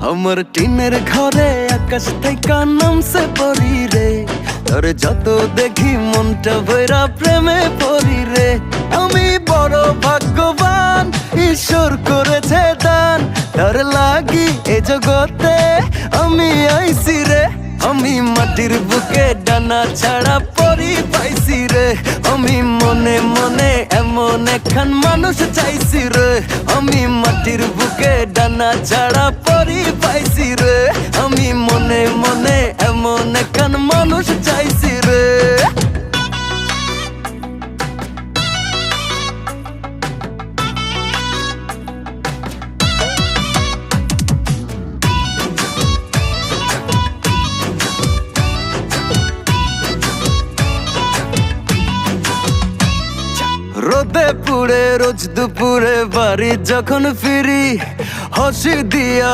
আমার টিনের ঘরে আকাশ থেকে নামছে পরি রে, তোর যত দেখি মনটা ভৈরা প্রেমে পড়ি রে। আমি বড় ভাগ্যবান, ঈশ্বর করেছে দান, তোর লাগি এ জগতে আমি আইছি রে। আমি মাটির বুকে ডানা ছাড়া পরি পাইছি রে, আমি মনে মনে এমন একখান মানুষ চাইছি রে। আমি মাটির বুকে ডানা ছাড়া পরি পাইছি রে, আমি মনে মনে এমন একখান মানুষ চাইছি রে। রোদে পুড়ে রোজ দুপুরে বাড়ি যখন ফিরি, হাসি দিয়া